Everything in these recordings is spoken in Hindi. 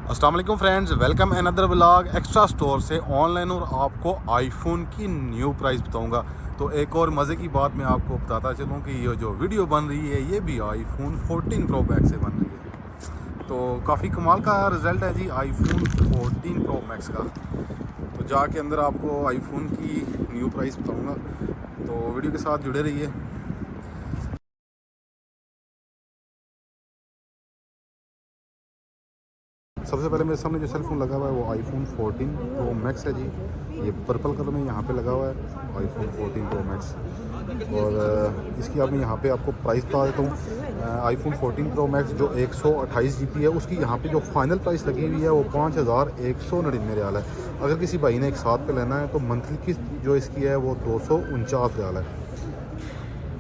अस्सलाम वालेकुम friends, welcome another vlog extra store से ऑनलाइन। और आपको आईफोन की न्यू प्राइस बताऊंगा। तो एक और मज़े की बात मैं आपको बताता चलूँ कि ये जो वीडियो बन रही है ये भी आईफोन 14 प्रो मैक्स से बन रही है। तो काफ़ी कमाल का रिज़ल्ट है जी आईफोन 14 प्रो मैक्स का। तो जाके अंदर आपको आईफोन की न्यू प्राइस बताऊँगा, तो वीडियो के साथ जुड़े रहिए। सबसे पहले मेरे सामने जो सेल फ़ोन लगा हुआ है वो आईफोन 14 प्रो मैक्स है जी। ये पर्पल कलर में यहाँ पे लगा हुआ है आईफोन 14 प्रो मैक्स। और इसकी अब मैं यहाँ पे आपको प्राइस बता देता हूँ। आईफोन 14 प्रो मैक्स जो 128 GB है उसकी यहाँ पे जो फाइनल प्राइस लगी हुई है वो 5199 रियाल है। अगर किसी भाई ने एक साथ पे लेना है तो मंथली किस्त जो इसकी है वो 249 रियाल है।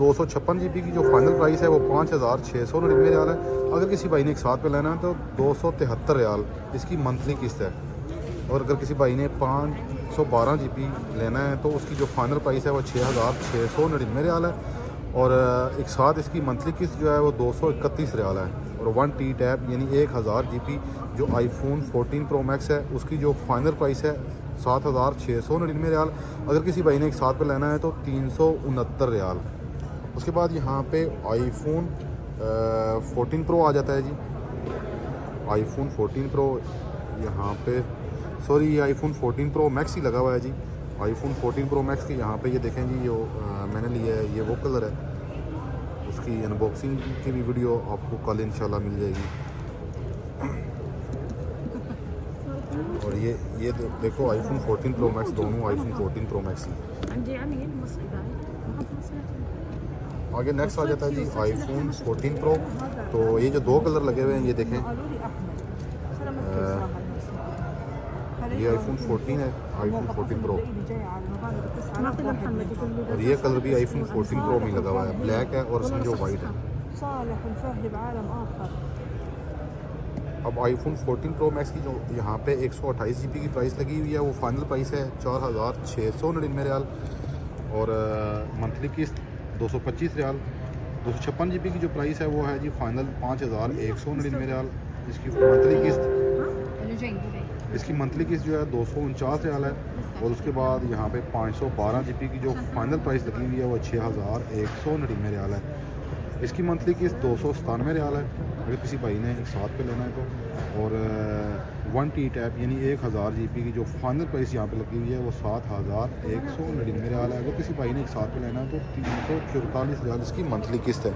256 GB की जो फाइनल प्राइस है वो 5699 रियाल है। अगर किसी भाई ने एक साथ पे लेना है तो 273 रियाल इसकी मंथली किस्त है। और अगर किसी भाई ने 512 GB लेना है तो उसकी जो फाइनल प्राइस है वो 6699 रियाल है। और एक साथ इसकी मंथली किस्त जो है वो 231 रियाल है। और 1 टैब यानी 1000 GB जो आईफोन 14 प्रो मैक्स है उसकी जो फाइनल प्राइस है 7699 रियाल। अगर किसी भाई ने एक साथ पे लेना है तो 369 रियाल। उसके बाद यहाँ पे आईफोन 14 प्रो आ जाता है जी। आईफोन 14 प्रो यहाँ पे ये आईफोन 14 प्रो मैक्स ही लगा हुआ है जी। आईफोन 14 प्रो मैक्स के यहाँ पे ये देखें जी, जो मैंने लिया है ये वो कलर है। उसकी अनबॉक्सिंग की भी वीडियो आपको कल इंशाल्लाह मिल जाएगी। और ये देखो आईफोन 14 प्रो मैक्स, दोनों आईफोन 14 प्रो मैक्स ही। आगे नेक्स्ट आ जाता है जी आईफोन 14 प्रो। तो ये जो दो कलर लगे हुए हैं ये देखें, ये आईफोन 14 है, आईफोन 14 प्रो। और ये कलर भी आईफोन 14 प्रो में लगा हुआ है, ब्लैक है और इसमें जो वाइट है। अब आईफोन 14 प्रो मैक्स की जो यहाँ पे 128 GB की प्राइस लगी हुई है वो फाइनल प्राइस है 4699 रियाल। और मंथली किस्त 225 रियाल। 256 GB की जो प्राइस है वो है जी फाइनल 5199 रियाल। इसकी मंथली किस्त जो है 249 रियाल है। और उसके बाद यहाँ पे 512 GB की जो फाइनल प्राइस लगी हुई है वो 6199 रियाल है। इसकी मंथली किस्त 297 रियाल है अगर किसी भाई ने एक साथ पे लेना है तो। और 1 टैब यानी 1000 GB की जो फाइनल प्राइस यहाँ पे लगी हुई है वो 7199 रियाल है। अगर किसी भाई ने एक साथ पे लेना है तो 344 रियाल इसकी मंथली किस्त है।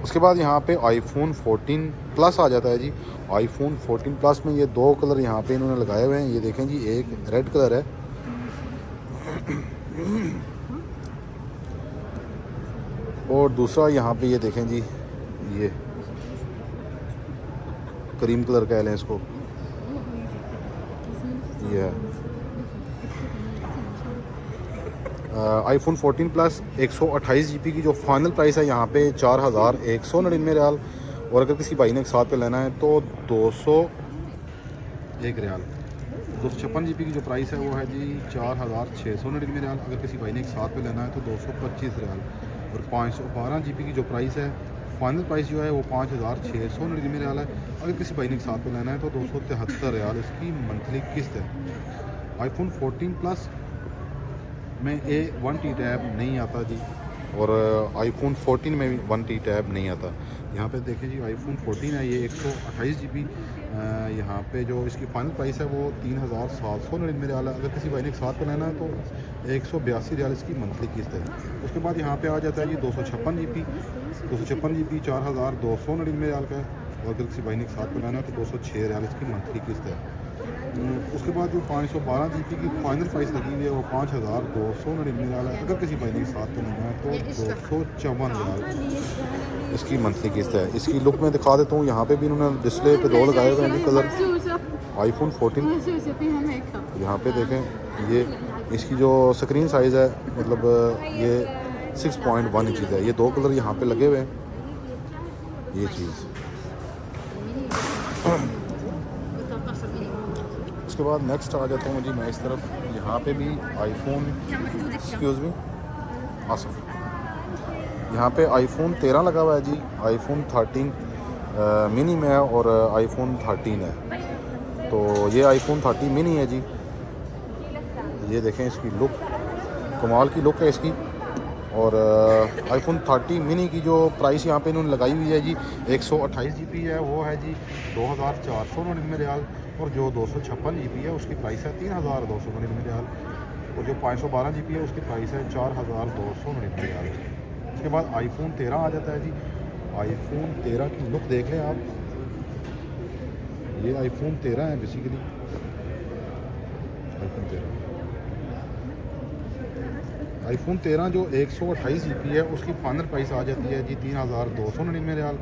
उसके बाद यहाँ पे आईफोन 14 प्लस आ जाता है जी। आईफोन 14 प्लस में ये दो कलर यहाँ पे इन्होंने लगाए हुए हैं, ये देखें जी, एक रेड कलर है और दूसरा यहाँ पे ये देखें जी, ये क्रीम कलर कह लें इसको, ये है आईफोन 14 प्लस 128 GB की जो फाइनल प्राइस है यहाँ पे 4199 रियाल। और अगर किसी भाई ने एक साथ पे लेना है तो 201 रियाल। 256 GB की जो प्राइस है वो है जी 4699 रियाल। अगर किसी भाई ने एक साथ पे लेना है तो 225 रियाल। और 512 GB की जो प्राइस है फाइनल प्राइस जो है वो 5699 रियाल है। अगर किसी भाई ने एक साथ पे लेना है तो 273 रियाल इसकी मंथली किस्त है। आईफोन 14 प्लस में 1 टैब नहीं आता जी। और आईफोन 14 में भी 1 टैब नहीं आता। यहाँ पे देखिए जी आईफोन 14 है, ये 128 GB। यहाँ पे जो इसकी फाइनल प्राइस है वो 3799 रियाल है। अगर किसी भाई ने एक साथ पे लेना है तो 182 रियाल इसकी मंथली किस्त है। उसके बाद यहाँ पे आ जाता है जी 256 GB। 256 GB 4299 रियाल का है। और अगर किसी भाई ने एक साथ पे लेना है तो 206 रियाल इसकी मंथली किस्त है। उसके बाद जो 512 GB की फाइनल प्राइस लगी हुई है वो 5299 रियाल है। अगर किसी भाई ने साथ पे लेना है तो 254 रियाल इसकी मंथली किस्त है। इसकी लुक में दिखा देता हूँ, यहाँ पे भी इन्होंने डिस्प्ले पे दो लगाए हुए हैं कलर आईफोन 14। यहाँ पे देखें ये इसकी जो स्क्रीन साइज़ है, मतलब ये 6.1 इंचज़ है। ये दो कलर यहाँ पे लगे हुए हैं, ये चीज़। उसके बाद नेक्स्ट आ जाता हूँ जी मैं इस तरफ। यहाँ पे भी आईफोन एक्सक्यूज़ मी आसफ, यहाँ पे आईफोन 13 लगा हुआ है जी। आईफोन 13 मिनी में है और आईफोन 13 है। तो ये आईफोन 13 मिनी है जी। ये देखें इसकी लुक, कमाल की लुक है इसकी। और आईफोन 13 मिनी की जो प्राइस यहाँ पे इन्होंने लगाई हुई है जी 128 GB है, वो है जी 2499 रियाल। और जो 256 GB है उसकी प्राइस है 3299 रियाल। और जो 512 GB है उसकी प्राइस है 4299 रियाल। उसके बाद आईफोन 13 आ जाता है जी। आईफोन 13 की लुक देख लें आप, ये आईफोन 13 है बेसिकली। आईफोन 13 जो 128 GB है उसकी फाइनल प्राइस आ जाती है जी 3299 रियाल।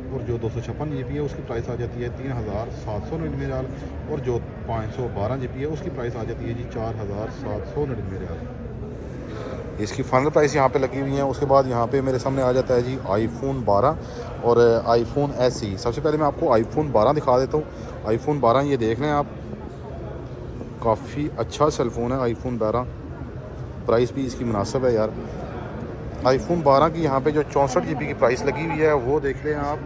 और जो 256 GB है उसकी प्राइस आ जाती है 3799 रियाल। और जो 512 GB है उसकी प्राइस आ जाती है जी 4799 रियाल। इसकी फाइनल प्राइस यहाँ पे लगी हुई है। उसके बाद यहाँ पे मेरे सामने आ जाता है जी आईफोन 12 और आईफोन SE। सबसे पहले मैं आपको आईफोन 12 दिखा देता हूँ। आईफोन 12 ये देख लें आप, काफ़ी अच्छा सेलफ़ोन है आईफोन 12। प्राइस भी इसकी मुनासिब है यार। आईफोन 12 की यहाँ पे जो 64 GB की प्राइस लगी हुई है वो देख लें आप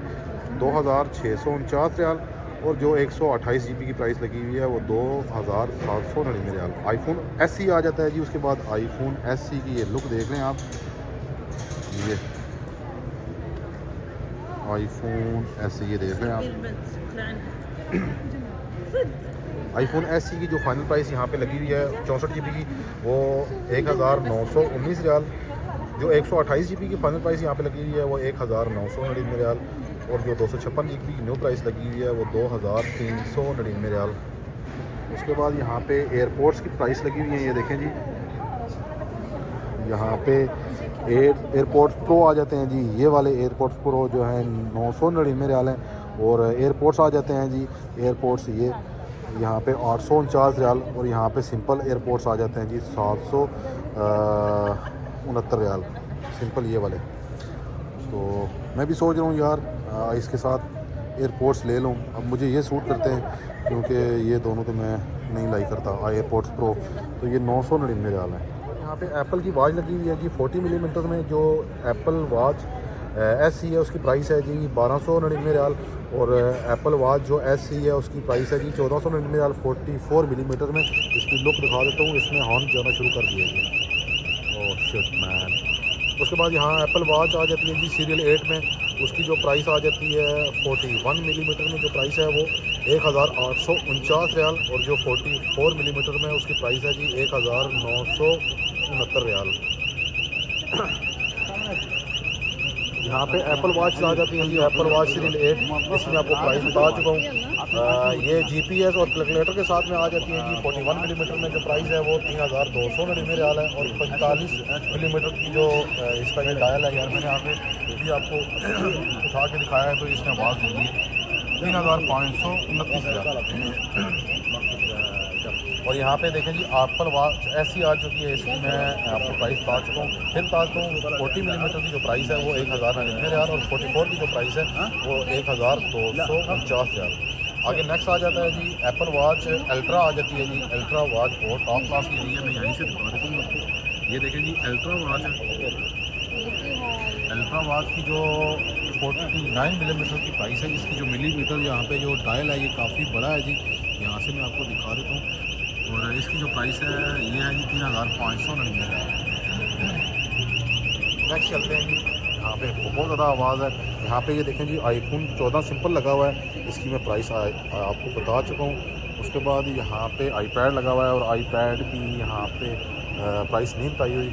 2649 रियाल। और जो 128 GB की प्राइस लगी हुई है वो 2799 रियाल। आईफोन SE आ जाता है जी। उसके बाद आईफोन SE की ये लुक देख लें आप, ये आईफोन SE ये देख लें आप। आईफोन SE की जो फाइनल प्राइस यहाँ पे लगी हुई है 64 GB की वो 1919 रियाल। जो 128 GB की फाइनल प्राइस यहाँ पे लगी हुई है वो 1999 रियाल। और जो 256 GB की न्यू प्राइस लगी हुई है वो 2399 रियाल। उसके बाद यहाँ पे एयरपोर्ट्स की प्राइस लगी हुई है, ये देखें जी। यहाँ पे एयरपोर्ट्स प्रो आ जाते हैं जी। ये वाले एयरपोर्ट्स प्रो जो हैं 999 रियाल हैं। और एयरपोर्ट्स आ जाते हैं जी, एयरपोर्ट्स ये यहाँ पे 849 रियाल। और यहाँ पे सिंपल एयरपोर्ट्स आ जाते हैं जी 769 रियाल, सिंपल ये वाले। तो मैं भी सोच रहा हूँ यार इसके साथ एयरपोर्ट्स ले लूँ। अब मुझे ये सूट करते हैं क्योंकि ये दोनों तो मैं नहीं लाई करता एयरपोर्ट्स प्रो। तो ये 999 रियाल है। यहाँ पे एप्पल की वॉच लगी हुई है जी 40 मिलीमीटर में। जो एप्पल वॉच SE है उसकी प्राइस है जी 1299 रियाल। और एप्पल वॉच जो SE है उसकी प्राइस है जी 1499 रियाल 44 मिलीमीटर में। इसकी लुक दिखा देता हूँ, इसने हॉर्न जाना शुरू कर दिया जी। Oh shit man. उसके बाद यहाँ एप्पल वॉच आ जाती है जी सीरियल 8 में। उसकी जो प्राइस आ जाती है 41 मिलीमीटर में, जो प्राइस है वो 1849 रियाल। और जो 44 मिलीमीटर में उसकी प्राइस है जी 1969 रियाल। यहाँ पे एप्पल वॉच आ जाती है जी एप्पल वॉच सीरियल 8। इसमें आपको प्राइस बता चुका हूँ। ये GPS और कैलकुलेटर के साथ में आ जाती है जी 41 मिलीमीटर में। जो प्राइस है वो 3299 रियाल है। और 45 मिलीमीटर की जो इसका ये डायल है यार, मैंने यहाँ पे भी आपको उठा के दिखाया है तो इसने आवाज़ दी है 3529 रियाल। और यहाँ पे देखें जी एप्पल वॉच SE आ चुकी है। इसकी मैं आपको प्राइस बता चुका हूँ, फिर बताता हूँ। 40 मिलीमीटर की जो प्राइस है वो 1099 रियाल। और 44 की जो प्राइस है वो 1249 रियाल। आगे नेक्स्ट आ जाता है जी एप्पल वॉच अल्ट्रा आ जाती है जी। अल्ट्रा वॉच बहुत टॉप क्लास की नहीं है, मैं यहीं से दिखा देता हूँ आपको। ये देखें जी अल्ट्रा वॉच है। अल्ट्रा वॉच की जो 49 मिलीमीटर की प्राइस है। इसकी जो मिलीमीटर यहाँ पे जो डायल है ये काफ़ी बड़ा है जी। यहाँ से मैं आपको दिखा देता हूँ। और इसकी जो प्राइस है ये है जी 3599 है। नेक्स्ट चलते हैं जी। यहाँ पे बहुत ज़्यादा आवाज़ है। यहाँ पे ये देखें जी आईफोन 14 सिंपल लगा हुआ है। इसकी मैं प्राइस आपको बता चुका हूँ। उसके बाद यहाँ पे iPad लगा हुआ है और iPad की यहाँ पे प्राइस नहीं बताई हुई।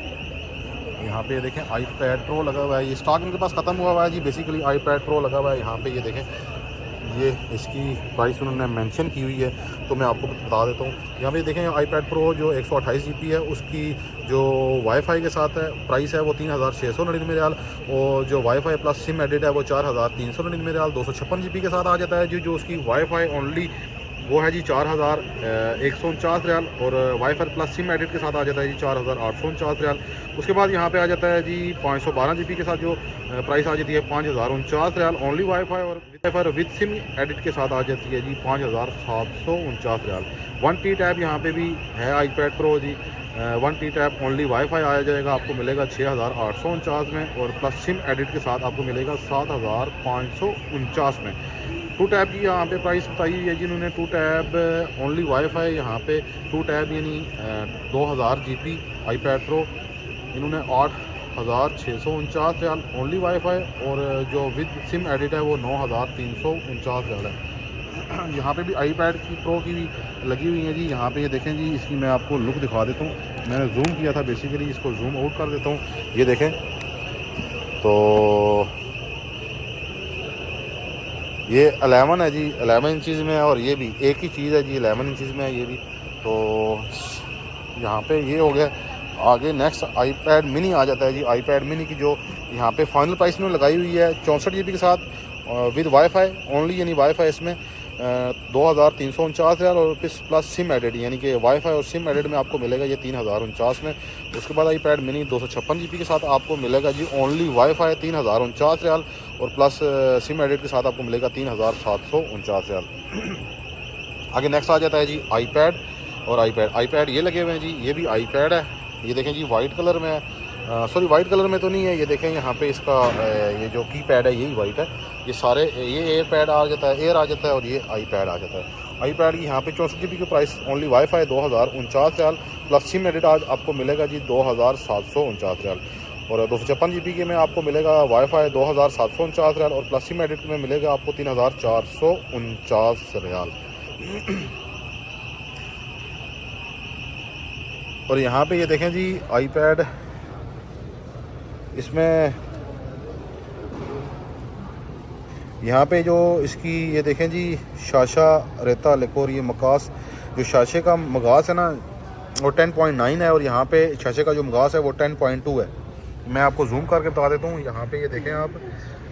यहाँ पे देखें iPad Pro लगा हुआ है। ये स्टॉक इनके पास ख़त्म हुआ है जी। बेसिकली iPad Pro लगा हुआ है। यहाँ पे ये देखें ये इसकी प्राइस उन्होंने मेंशन की हुई है तो मैं आपको बता देता हूँ। यहाँ पे देखें iPad Pro जो 128 GB है उसकी जो वाईफाई के साथ है प्राइस है वो 3699 रियाल। और जो वाईफाई प्लस सिम एडिट है वो 4399 रियाल। 256 GB के साथ आ जाता है जी। जो उसकी वाईफाई ओनली वो है जी 4149 रियाल। और वाईफाई प्लस सिम एडिट के साथ आ जाता है जी 4849 रियाल। उसके बाद यहाँ पे आ जाता है जी 512 GB के साथ जो प्राइस आ जाती है 5049 रियाल ओनली वाईफाई। और वाईफाई विद सिम एडिट के साथ आ जाती है जी 5749 रियाल। 1T टैब यहाँ पे भी है iPad Pro जी। वन टी टैप ओनली वाईफाई आ जाएगा, आपको मिलेगा 6,849 में, और प्लस सिम एडिट के साथ आपको मिलेगा 7,549 में। टू टैब की यहाँ पे प्राइस बताई हुई है जिन्होंने टू टैब ओनली वाईफाई, यहाँ पे टू टैब यानी 2000 GB iPad Pro इन्होंने 8,649 रियाल ओनली वाईफाई, और जो विद सिम एडिट है वो 9,349 रियाल है। यहाँ पे भी iPad की प्रो की भी लगी हुई है जी। यहाँ पे ये देखें जी, इसकी मैं आपको लुक दिखा देता हूँ, मैंने जूम किया था बेसिकली, इसको जूम आउट कर देता हूँ, ये देखें तो ये 11 है जी, 11 इंचज़ में है, और ये भी एक ही चीज़ है जी, 11 इंचज़ में है ये भी। तो यहाँ पे ये हो गया। आगे नेक्स्ट iPad mini आ जाता है जी। iPad mini की जो यहाँ पे फाइनल प्राइस में लगाई हुई है 64 GB के साथ विद वाईफाई ओनली, यानी वाईफाई इसमें 2,349 रियाल, और प्लस सिम एडिड यानी कि वाईफाई और सिम एडिड में आपको मिलेगा ये 3,049 में। उसके बाद iPad mini 256 GB के साथ आपको मिलेगा जी ओनली वाईफाई 3,049 रियाल, और प्लस सिम एडिड के साथ आपको मिलेगा 3,749 रियाल। आगे नेक्स्ट आ जाता है जी iPad, और iPad ये लगे हुए हैं जी, ये भी iPad है, ये देखें जी वाइट कलर में है, सॉरी वाइट कलर में तो नहीं है, ये देखें यहाँ पे इसका ये जो की पैड है यही वाइट है, ये सारे ये एयर पैड आ जाता है, एयर आ जाता है, और ये iPad आ जाता है। iPad की यहाँ पे 64 GB की price only wifi 2,049 riyal, plus SIM edit आज आपको मिलेगा जी 2,749 रियाल, और 256 GB के में आपको मिलेगा वाईफाई 2,749 रियाल, और प्लस सिम एडिट में मिलेगा आपको 3,449 रियाल। और यहाँ पे ये देखें जी iPad, इसमें यहाँ पे जो इसकी ये देखें जी शाशा रेता लेकोर, ये मकास जो शाशे का मगास है ना वो 10.9 है, और यहाँ पे शाशे का जो मगास है वो 10.2 है। मैं आपको जूम करके बता देता हूँ, यहाँ पे ये देखें आप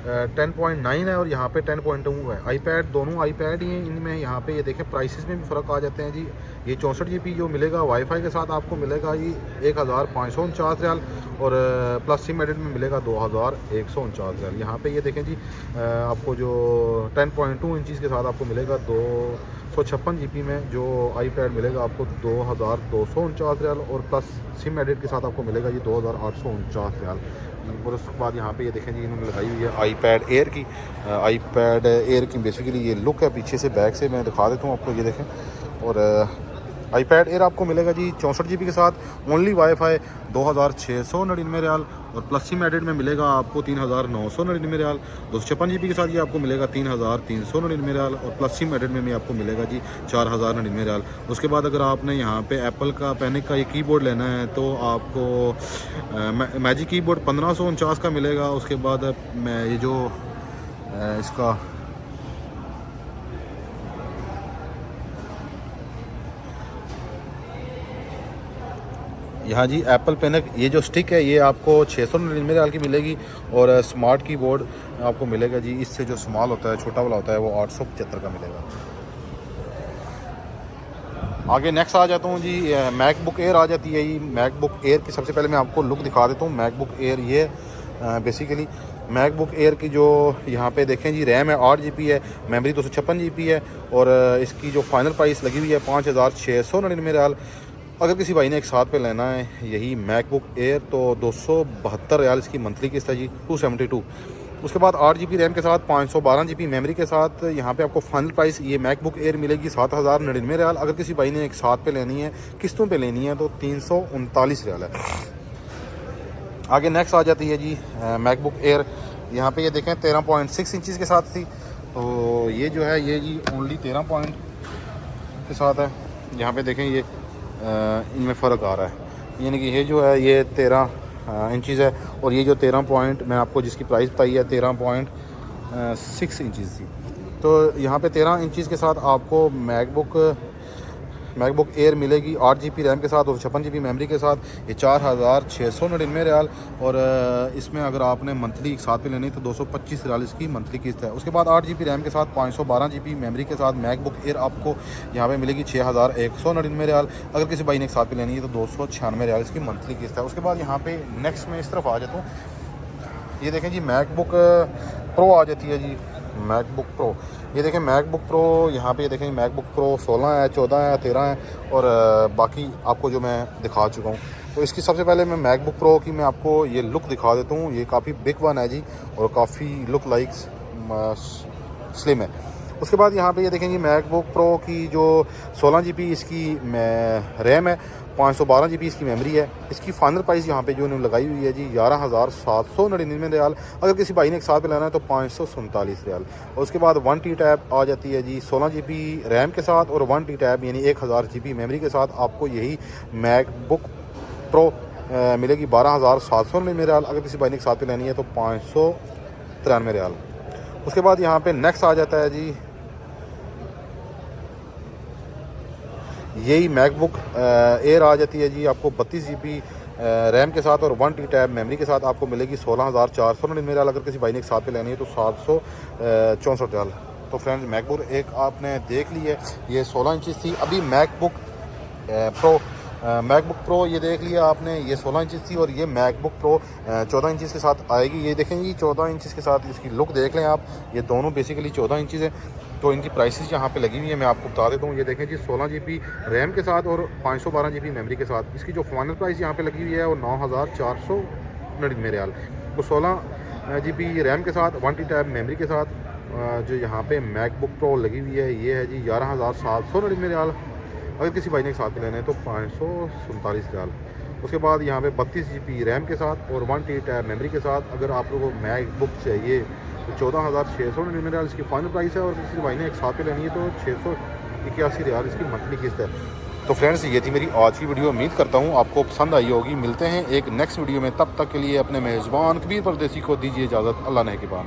10.9 है और यहाँ पे 10.2 है। iPad दोनों iPad ही हैं इनमें। यहाँ पे ये देखें प्राइसेस में भी फ़र्क आ जाते हैं जी। ये 64 GB जो मिलेगा वाईफाई के साथ आपको मिलेगा जी 1,549 रियाल, और प्लस सिम एडिट में मिलेगा 2,149 रियाल। यहाँ पे ये देखें जी आपको जो 10.2 इंचज़ के साथ आपको मिलेगा 256 GB में जो iPad मिलेगा आपको 2,249 रियाल, और प्लस सिम एडिट के साथ आपको मिलेगा जी 2,849 रियाल। और उसके बाद यहाँ पे ये देखें जी इन्होंने लगाई हुई है iPad Air की। iPad Air की बेसिकली ये लुक है, पीछे से बैक से मैं दिखा देता हूँ आपको, ये देखें। और iPad Air आपको मिलेगा जी 64 GB के साथ ओनली वाईफाई 2,699 रियाल, और प्लस सिम एडिट में मिलेगा आपको 3,999 रियाल। 256 GB के साथ ये आपको मिलेगा 3,399 रियाल, और प्लस सिम एडिट में भी आपको मिलेगा जी 4,099 रियाल। उसके बाद अगर आपने यहाँ पे एप्पल का पैनिक का ये कीबोर्ड लेना है तो आपको मैजिक कीबोर्ड 1,549 का मिलेगा। उसके बाद ये जो इसका यहाँ जी एप्पल पेनक ये जो स्टिक है ये आपको 699 रियाल की मिलेगी, और स्मार्ट कीबोर्ड आपको मिलेगा जी इससे जो स्मॉल होता है, छोटा वाला होता है, वो 875 का मिलेगा। आगे नेक्स्ट आ जाता हूँ जी, मैकबुक एयर आ जाती है। ये मैकबुक एयर की सबसे पहले मैं आपको लुक दिखा देता हूँ। मैकबुक एयर ये बेसिकली मैकबुक एयर की जो यहाँ पे देखें जी रैम है 8 GB है, मेमोरी 256 GB है, और इसकी जो फाइनल प्राइस लगी हुई है 5,699 रियाल। अगर किसी भाई ने एक साथ पे लेना है यही मैकबुक एयर तो 272 रियाल इसकी मंथली किस्त है जी 272। उसके बाद 8 GB रैम के साथ 512 GB मेमोरी के साथ यहाँ पे आपको फाइनल प्राइस ये मैकबुक एयर मिलेगी 7,099 रियाल। अगर किसी भाई ने एक साथ पे लेनी है, किस्तों पे लेनी है तो 339 रियाल है। आगे नेक्स्ट आ जाती है जी मैकबुक एयर। यहाँ पे ये देखें 13.6 इंचज़ के साथ थी, तो ये जो है ये जी ओनली 13 पॉइंट के साथ है। यहाँ पे देखें ये इनमें फ़र्क आ रहा है, यानी कि ये जो है ये 13 इंचज़ है, और ये जो 13 पॉइंट मैं आपको जिसकी प्राइस बताई है 13.6 इंचज़ थी। तो यहाँ पे 13 इंचज़ के साथ आपको मैकबुक एयर मिलेगी 8 GB रैम के साथ और 56 GB मेमोरी के साथ, ये 4,699 रियाल। और इसमें अगर आपने मंथली एक साथ पे लेनी तो 225 रियाल इसकी मंथली किस्त है। उसके बाद 8 GB रैम के साथ 512 GB मेमोरी के साथ मैकबुक एयर आपको यहाँ पे मिलेगी 6,199 रियाल। अगर किसी भाई ने एक साथ पे लेनी है तो 296 रियाल इसकी मंथली किस्त है। उसके बाद यहाँ पे नेक्स्ट में इस तरफ आ जाता हूँ, ये देखें जी मैकबुक प्रो आ जाती है जी। मैकबुक प्रो ये देखें मैकबुक प्रो, यहाँ पे ये देखें मैकबुक प्रो 16 है, 14 है, 13 है और बाकी आपको जो मैं दिखा चुका हूँ। तो इसकी सबसे पहले मैं मैकबुक प्रो की मैं आपको ये लुक दिखा देता हूँ। ये काफ़ी बिग वन है जी और काफ़ी लुक लाइक स्लिम है। उसके बाद यहाँ पे ये देखेंगे मैकबुक प्रो की जो 16 GB इसकी रैम है, 512 GB इसकी मेमोरी है। इसकी फाइनल प्राइस यहाँ पे जो इन्होंने लगाई हुई है जी 11,799 रियाल। अगर किसी भाई ने एक साथ पे लेना है तो 547 रियाल। और उसके बाद 1 TB टैब आ जाती है जी 16 GB रैम के साथ और 1 TB टैब यानी 1000 GB मेमोरी के साथ आपको यही मैकबुक प्रो मिलेगी 12,799 रियाल। अगर किसी भाई ने एक साथ पे लेनी है तो 593 रियाल। उसके बाद यहाँ पे नेक्स्ट आ जाता है जी यही मैकबुक एयर आ जाती है जी आपको 32 GB रैम के साथ और 1 TB टैब मेमोरी के साथ आपको मिलेगी 16,499 रियाल। अगर किसी भाई ने एक साथ पे लेनी है तो 764 रियाल। तो फ्रेंड्स मैकबुक एक आपने देख ली है, ये 16 इंचज़ थी। अभी मैकबुक प्रो ये देख लिया आपने, ये 16 इंचज़ थी और ये मैकबुक प्रो 14 इंचज़ के साथ आएगी। ये देखें जी 14 इंचज़ के साथ इसकी लुक देख लें आप, ये दोनों बेसिकली 14 इंचज़ है। तो इनकी प्राइसेस यहाँ पे लगी हुई है, मैं आपको बता देता हूँ। ये देखें जी 16 GB रैम के साथ और 512 GB मेमोरी के साथ इसकी जो फाइनल प्राइस यहाँ पे लगी हुई है वो 9,499 रियाल। तो 16 GB रैम के साथ 1 TB टैब मेमोरी के साथ जो यहाँ पे मैकबुक प्रो लगी हुई है ये है जी 11,799 रियाल। अगर किसी भाई ने एक साथ में लेना है तो 547 रियाल। उसके बाद यहाँ पे 32 GB रैम के साथ और 1 TB टैब मेमोरी के साथ अगर आप लोगों को मैकबुक चाहिए तो 14,699 रियाल इसकी फाइनल प्राइस है। और किसी भाई ने एक साथ पे लेनी है तो 681 रियाल इसकी मंथली किस्त है। तो फ्रेंड्स ये थी मेरी आज की वीडियो, उम्मीद करता हूँ आपको पसंद आई होगी। मिलते हैं एक नेक्स्ट वीडियो में, तब तक के लिए अपने मेज़बान कबीर परदेसी को दीजिए इजाज़त। अल्लाह ने के बाद।